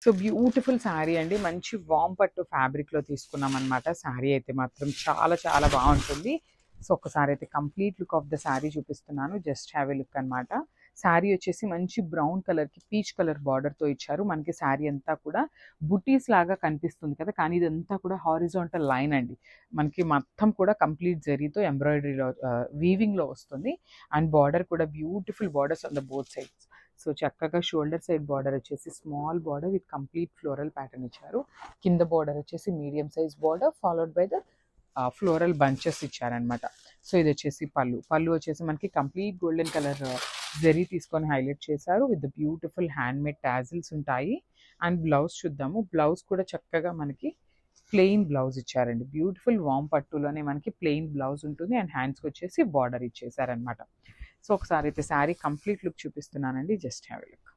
So beautiful sari అండి. మంచి వామ్ పట్టు ఫ్యాబ్రిక్‌లో తీసుకున్నామనమాట. శారీ అయితే మాత్రం చాలా చాలా బావుంటుంది. సో ఒక్కసారి అయితే complete look of the sari చూపిస్తున్నాను. జస్ట్ హావ్ ఎ లుక్ అనమాట. శారీ వచ్చేసి మంచి బ్రౌన్ కలర్‌కి పీచ్ కలర్ బార్డర్‌తో ఇచ్చారు. మనకి శారీ అంతా కూడా బుటీస్ లాగా కనిపిస్తుంది కదా! కానీ ఇదంతా కూడా హారిజాంటల్ లైన్ అండి. మనకి మొత్తం కూడా కంప్లీట్ జరీతో ఎంబ్రాయిడరీలో వీవింగ్‌లో వస్తుంది. అండ్ బార్డర్ కూడా beautiful borders on the both sides. So చక్కగా షోల్డర్ సైడ్ బార్డర్ వచ్చేసి small border with complete floral pattern ఇచ్చారు. కింద బార్డర్ వచ్చేసి medium size border followed by the floral bunches ఇచ్చారనమాట. సో ఇది వచ్చేసి పళ్ళు. పళ్ళు వచ్చేసి మనకి కంప్లీట్ గోల్డెన్ కలర్ జరీ తీసుకొని హైలైట్ చేశారు. With the beautiful hand made tassels ఉంటాయి. అండ్ బ్లౌజ్ చూద్దాము. బ్లౌజ్ కూడా చక్కగా మనకి ప్లెయిన్ బ్లౌజ్ ఇచ్చారండి. బ్యూటిఫుల్ వామ్ పట్టులోనే మనకి ప్లెయిన్ బ్లౌజ్ ఉంటుంది. అండ్ హ్యాండ్స్కి వచ్చేసి బార్డర్ ఇచ్చేసారనమాట. సో ఒకసారి అయితే శారీ కంప్లీట్ లుక్ చూపిస్తున్నానండి. Just have a look.